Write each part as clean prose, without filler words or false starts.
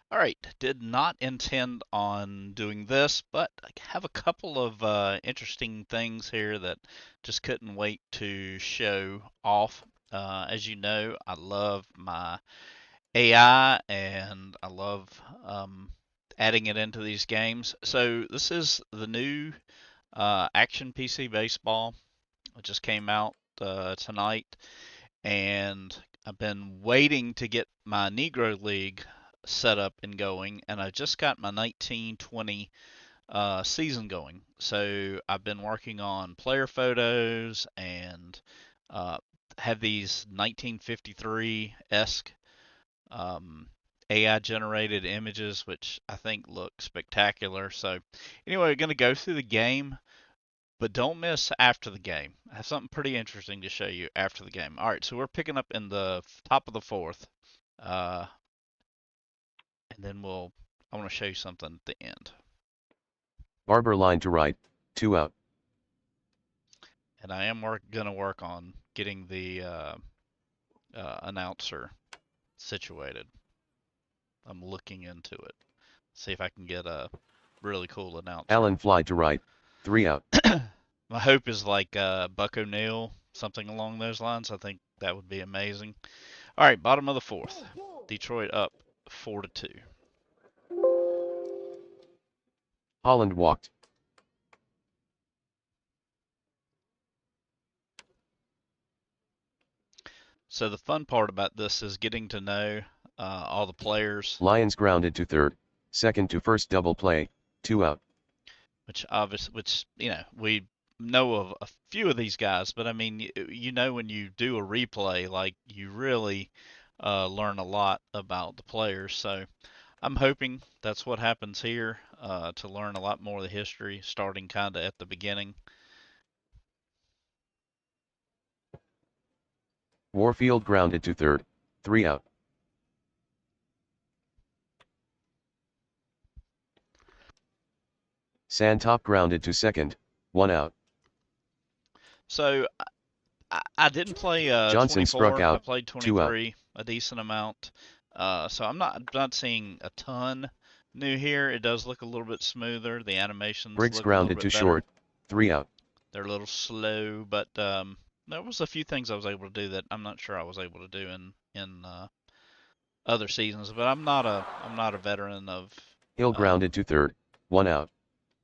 All right, did not intend on doing this, but I have a couple of interesting things here that just couldn't wait to show off. As you know, I love my AI and I love adding it into these games. So this is the new Action PC Baseball. It just came out tonight, and I've been waiting to get my Negro League set up and going, and I just got my 1920 season going. So I've been working on player photos and uh, have these 1953 esque AI generated images, which I think look spectacular. So anyway, we're going to go through the game. But don't miss after the game. I have something pretty interesting to show you after the game. All right, so we're picking up in the top of the fourth, uh, and then I want to show you something at the end. Barber line to right, 2 out. And I am going to work on getting the announcer situated. I'm looking into it. See if I can get a really cool announcer. Allen fly to right, 3 out. My hope is like Buck O'Neill, something along those lines. I think that would be amazing. All right, bottom of the fourth. Detroit up 4-2. Holland walked. So the fun part about this is getting to know all the players, Lions grounded to third, second to first double play, 2 out. which we know of a few of these guys, but I mean you know when you do a replay, like you really learn a lot about the players. So I'm hoping that's what happens here to learn a lot more of the history, starting kind of at the beginning. Warfield grounded to third, 3 out. Sandtop grounded to second, 1 out. So I didn't play Johnson struck 24. I out, played 2 out. 23 a decent amount. So I'm not seeing a ton new here. It does look a little bit smoother. The animations Briggs look a little grounded to bit better. short, 3 out. They're a little slow, but there was a few things I was able to do that I'm not sure I was able to do in other seasons. But I'm not a veteran of Hill um, grounded to third, 1 out.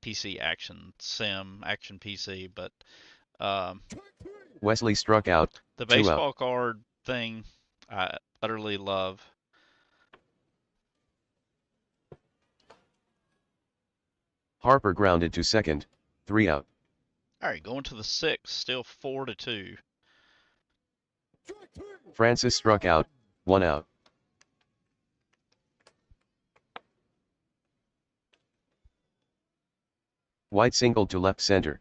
PC action PC, but um, Wesley struck out, the 2 out. baseball card thing I utterly love. Harper grounded to second, 3 out. All right, going to the sixth, still 4-2. Francis struck out, 1 out. White singled to left center.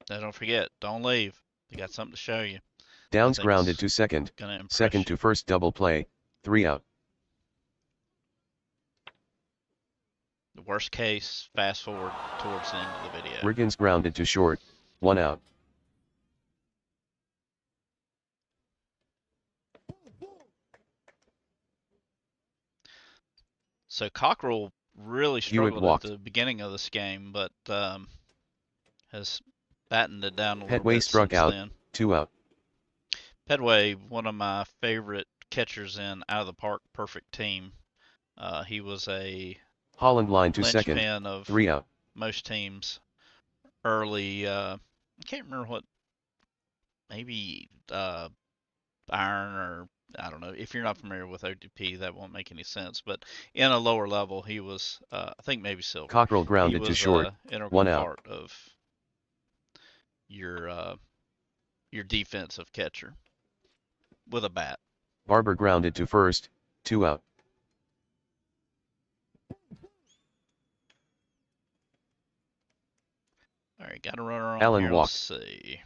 Now don't forget, don't leave. We got something to show you. I Downs think grounded it's to second, gonna impress second you. to first double play, 3 out. The worst case, fast forward towards the end of the video. Riggins grounded to short, 1 out. So Cockrell really Hewitt struggled at walked. the beginning of this game, but has battened it down a little Petway bit struck since out, then. 2 out. Pedway, one of my favorite catchers in out of the park perfect team. He was a Holland line to second, linchpin of 3 out. most teams early. I can't remember what, maybe iron or I don't know. If you're not familiar with OTP, that won't make any sense. But in a lower level, he was, I think maybe silver. Cockrell He grounded to was short, a integral 1 out. part of your uh, your defensive catcher with a bat. Barber grounded to first, 2 out. All right, got a runner on Allen here. Let's walked. see.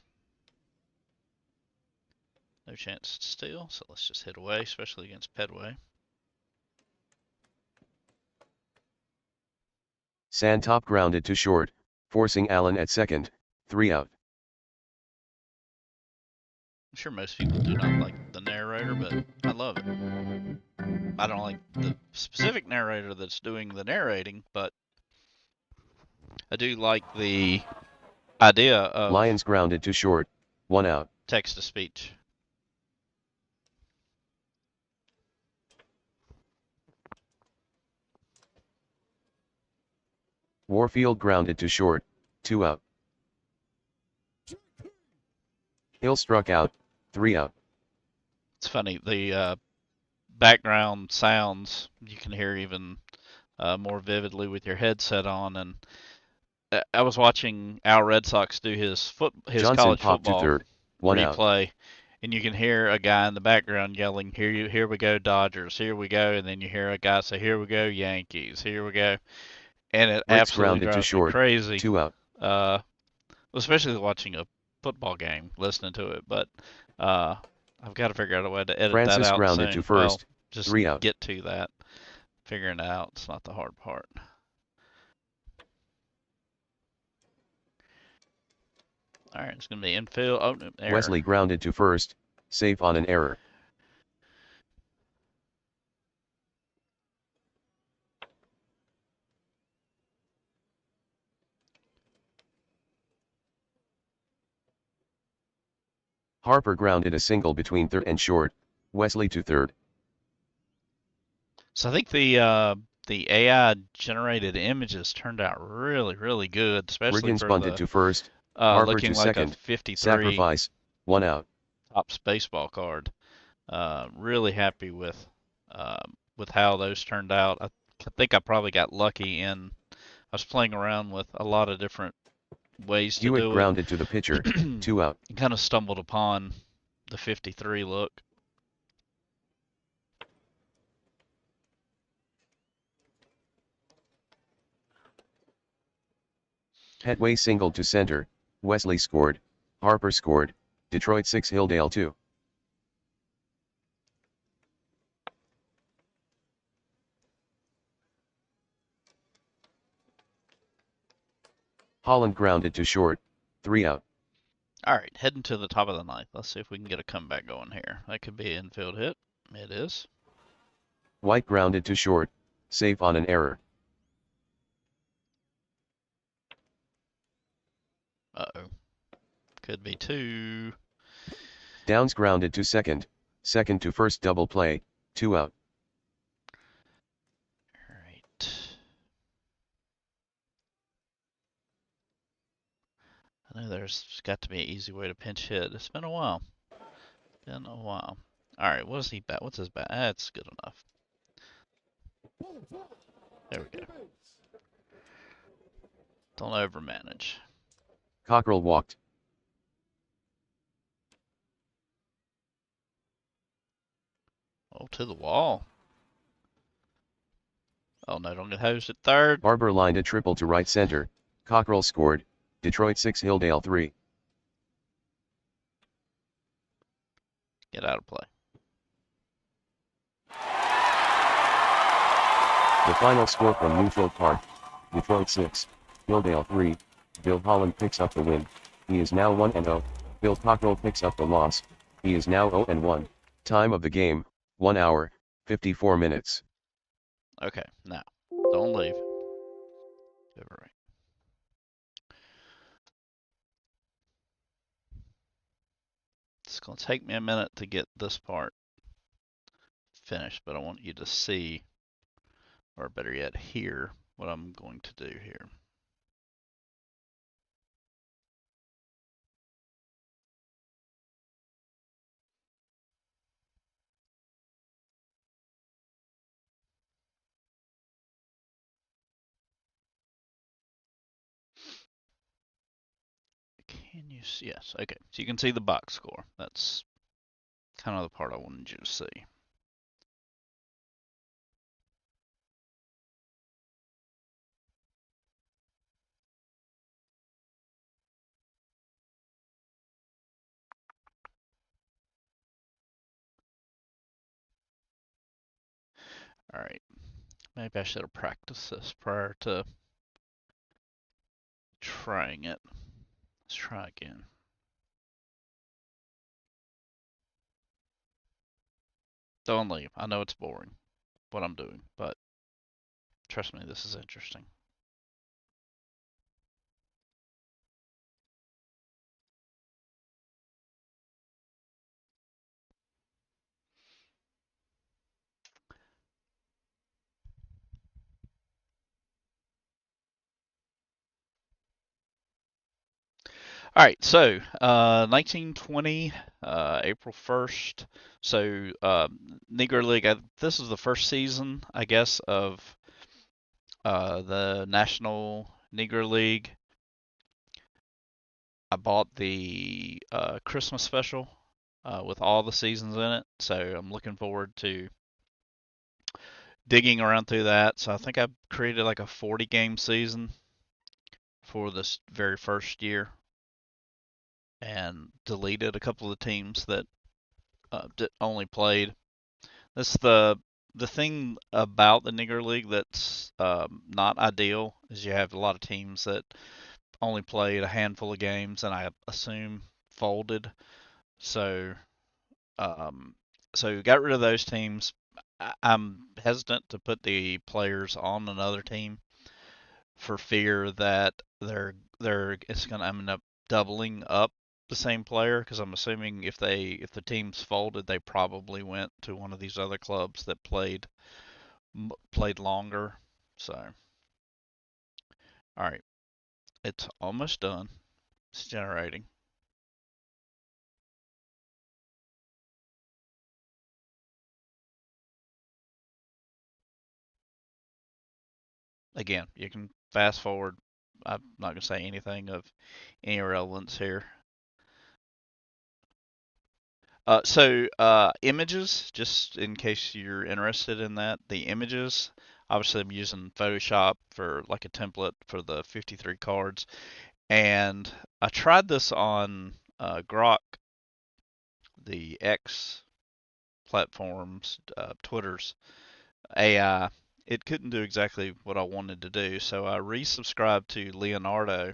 No chance to steal, so let's just hit away, especially against Pedway. Sandtop grounded to short, forcing Allen at second, 3 out. I'm sure most people do not like the narrator, but I love it. I don't like the specific narrator that's doing the narrating, but I do like the idea of Lions grounded to short, 1 out. text to speech. Warfield grounded to short, 2 out. Hill struck out, 3 out. It's funny, the background sounds you can hear even more vividly with your headset on. And I was watching Al Red Sox do his Johnson college popped to football third, 1 out. replay, and you can hear a guy in the background yelling, Here we go Dodgers, here we go," and then you hear a guy say, "Here we go Yankees, here we go," and it Bricks absolutely grounded to drives me short, crazy. 2 out. Uh, Especially watching a football game, listening to it. But uh, I've got to figure out a way to edit that Francis out grounded to soon. Well, first, just 3 out. get to that. Figuring it out, it's not the hard part. All right, it's going to be infield. Oh, no, error. Wesley grounded to first, safe on an error. Harper grounded a single between third and short, Wesley to third. So I think the AI generated images turned out really, really good, especially Riggins for bunted the to first, Harper looking to like a second, 53 sacrifice, 1 out. Topps baseball card. Really happy uh, with how those turned out. I think I probably got lucky in I was playing around with a lot of different ways to Hewitt do it, grounded to the pitcher, 2 out. and kind of stumbled upon the 53 look. Petway singled to center, Wesley scored, Harper scored, Detroit 6 Hilldale 2. Holland grounded to short, 3 out. All right, heading to the top of the ninth. Let's see if we can get a comeback going here. That could be an infield hit. It is. White grounded to short, safe on an error. Uh-oh. Could be two. Downs grounded to second, second to first double play, 2 out. All right. I know there's got to be an easy way to pinch hit. It's been a while. Been a while. All right, what is he bat? What's his bat? That's good enough. There we go. Don't overmanage. Cockrell walked. Oh, to the wall. Oh no, don't get hosed at third. Barber lined a triple to right center, Cockrell scored, Detroit 6 Hilldale 3. Get out of play. The final score from Newfield Park, Detroit 6, Hilldale 3, Bill Holland picks up the win, he is now 1-0, Bill Cockrell picks up the loss, he is now 0-1, time of the game, 1 hour, 54 minutes. Okay, now, don't leave. All right. It's going to take me a minute to get this part finished, but I want you to see, or better yet, hear what I'm going to do here. Can you see? Yes, okay. So you can see the box score. That's kind of the part I wanted you to see. All right. Maybe I should have practiced this prior to trying it. Let's try again. Don't leave. I know it's boring what I'm doing, but trust me, this is interesting. All right, so 1920, April 1st. So Negro League. This is the first season, I guess, of the National Negro League. I bought the Christmas special with all the seasons in it, so I'm looking forward to digging around through that. So I think I created like a 40 game season for this very first year and deleted a couple of the teams that only played. That's the thing about the Negro League that's not ideal is you have a lot of teams that only played a handful of games and I assume folded. So um, so got rid of those teams. I'm hesitant to put the players on another team for fear that they're it's going to end up doubling up the same player because I'm assuming if the teams folded they probably went to one of these other clubs that played longer. So all right, it's almost done. It's generating. Again, you can fast forward. I'm not going to say anything of any relevance here. Images, just in case you're interested in that, the images, obviously I'm using Photoshop for like a template for the 53 cards. And I tried this on Grok, the X platforms, Twitter's AI. It couldn't do exactly what I wanted to do, so I resubscribed to Leonardo,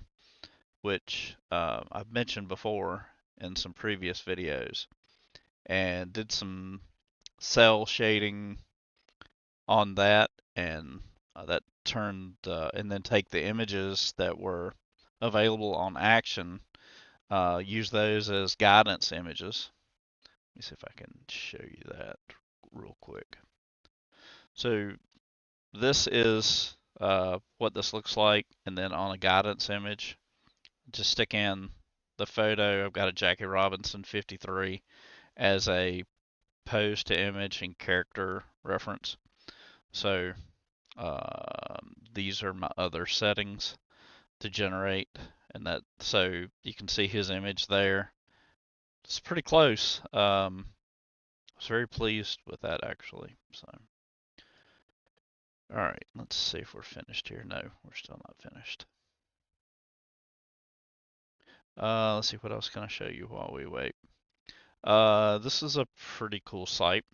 which I've mentioned before in some previous videos, and did some cell shading on that, and that turned and then take the images that were available on Action, use those as guidance images. Let me see if I can show you that real quick. So this is what this looks like, and then on a guidance image, just stick in the photo. I've got a Jackie Robinson 53 as a pose to image and character reference. So these are my other settings to generate, and that so you can see his image there. It's pretty close. I was very pleased with that actually. So, all right, let's see if we're finished here. No, we're still not finished. Let's see what else can I show you while we wait. This is a pretty cool site.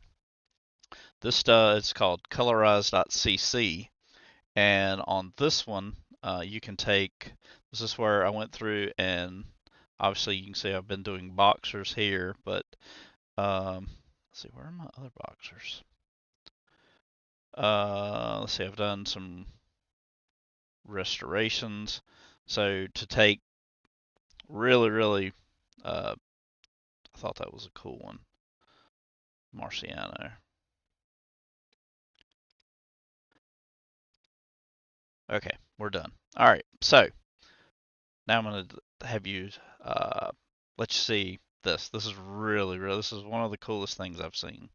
This is called colorize.cc, and on this one, you can take. This is where I went through, and obviously you can see I've been doing boxers here, but let's see, where are my other boxers? Let's see, I've done some restorations. So to take really, I thought that was a cool one, Marciano. Okay, we're done. All right, so now I'm gonna have you let you see this. This is this is one of the coolest things I've seen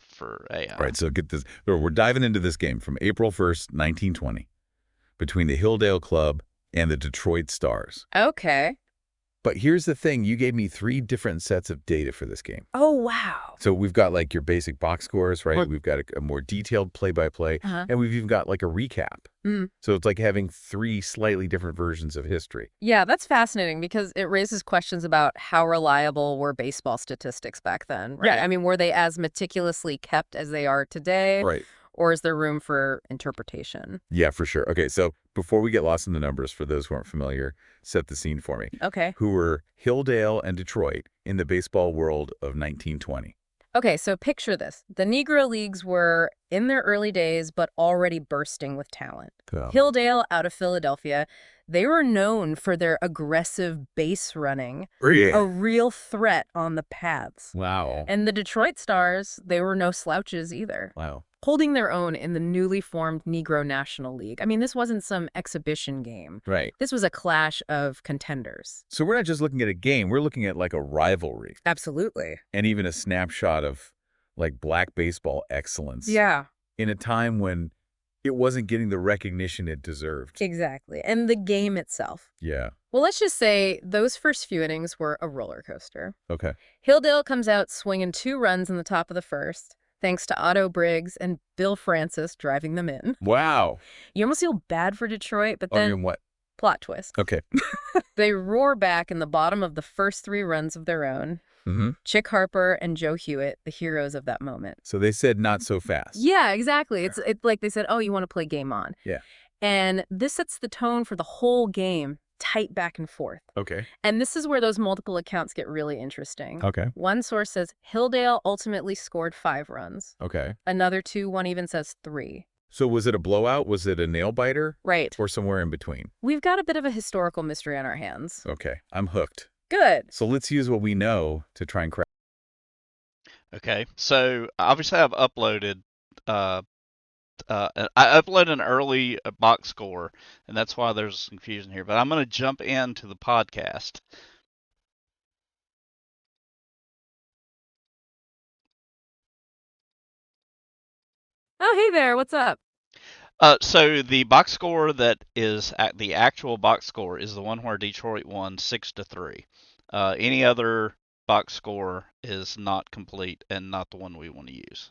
for All AI. right, so get this. We're diving into this game from April 1st, 1920, between the Hilldale Club and the Detroit Stars. Okay. But here's the thing. You gave me 3 different sets of data for this game. Oh, wow. So we've got like your basic box scores, right? What? We've got a more detailed play-by-play, Uh-huh. and we've even got like a recap. Mm. So it's like having 3 slightly different versions of history. Yeah, that's fascinating because it raises questions about how reliable were baseball statistics back then, right? Yeah. I mean, were they as meticulously kept as they are today? Right. Or is there room for interpretation? Yeah, for sure. Okay, so before we get lost in the numbers, for those who aren't familiar, set the scene for me. Okay. Who were Hilldale and Detroit in the baseball world of 1920? Okay, so picture this. The Negro Leagues were in their early days, but already bursting with talent. Yeah. Hilldale out of Philadelphia, they were known for their aggressive base running, Yeah. a real threat on the paths. Wow. And the Detroit Stars, they were no slouches either, Wow. holding their own in the newly formed Negro National League. I mean, this wasn't some exhibition game. Right. This was a clash of contenders. So we're not just looking at a game, we're looking at like a rivalry Absolutely. and even a snapshot of like black baseball excellence Yeah. in a time when it wasn't getting the recognition it deserved. Exactly. And the game itself. Yeah. Well, let's just say those first few innings were a roller coaster. Okay. Hilldale comes out swinging 2 runs in the top of the first, thanks to Otto Briggs and Bill Francis driving them in. Wow. You almost feel bad for Detroit, but I then, mean, what? plot twist. Okay. They roar back in the bottom of the first 3 runs of their own. Mm-hmm. Chick Harper and Joe Hewitt, the heroes of that moment. So they said not so fast. Yeah, exactly. It's like they said, oh, you want to play game on. Yeah. And this sets the tone for the whole game, tight back and forth. Okay. And this is where those multiple accounts get really interesting. Okay. One source says Hilldale ultimately scored 5 runs. Okay. Another 2, one even says 3. So was it a blowout? Was it a nail biter? Right. Or somewhere in between? We've got a bit of a historical mystery on our hands. Okay. I'm hooked. Good. So let's use what we know to try and crack. Okay, so obviously I've uploaded I uploaded an early box score, and that's why there's confusion here. But I'm going to jump into the podcast. Oh, hey there. What's up? So the box score that is at the actual box score is the one where Detroit won 6-3. Any other box score is not complete and not the one we want to use.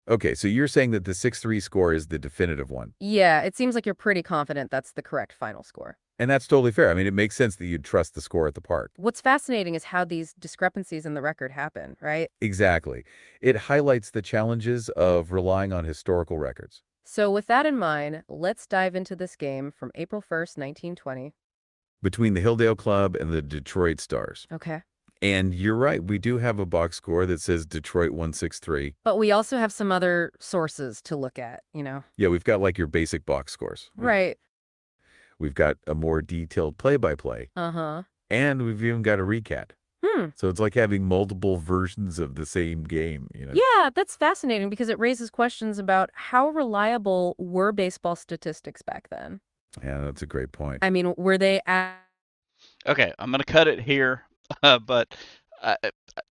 Okay, so you're saying that the 6-3 score is the definitive one. Yeah, it seems like you're pretty confident that's the correct final score. And that's totally fair. I mean, it makes sense that you'd trust the score at the park. What's fascinating is how these discrepancies in the record happen, right? Exactly. It highlights the challenges of relying on historical records. So with that in mind, let's dive into this game from April 1st, 1920. Between the Hilldale Club and the Detroit Stars. Okay. And you're right, we do have a box score that says Detroit 163. But we also have some other sources to look at, you know? Yeah, we've got like your basic box scores. Right. We've got a more detailed play-by-play. Uh-huh. And we've even got a recap. Hmm. So it's like having multiple versions of the same game, you know? Yeah, that's fascinating because it raises questions about how reliable were baseball statistics back then? Yeah, that's a great point. I mean, were they at... Okay, I'm going to cut it here, but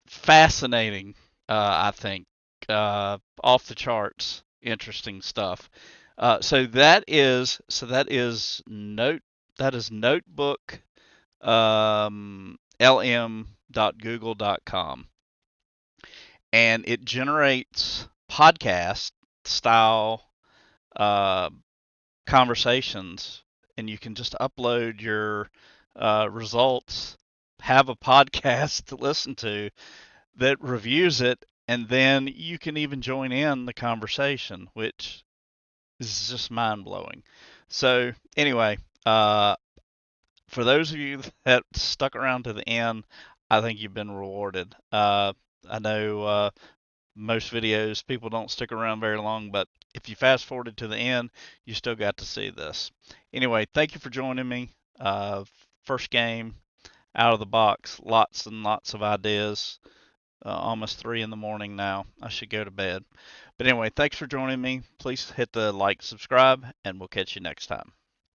fascinating, I think. Off the charts, interesting stuff. So that is notebook lm.google.com, and it generates podcast style conversations, and you can just upload your results, have a podcast to listen to that reviews it, and then you can even join in the conversation, which is just mind blowing. So anyway, for those of you that stuck around to the end, I think you've been rewarded. I know most videos people don't stick around very long, but if you fast forwarded to the end, you still got to see this. Anyway, thank you for joining me. First game out of the box, lots and lots of ideas. Almost 3 in the morning now. I should go to bed. But anyway, thanks for joining me. Please hit the like, subscribe, and we'll catch you next time.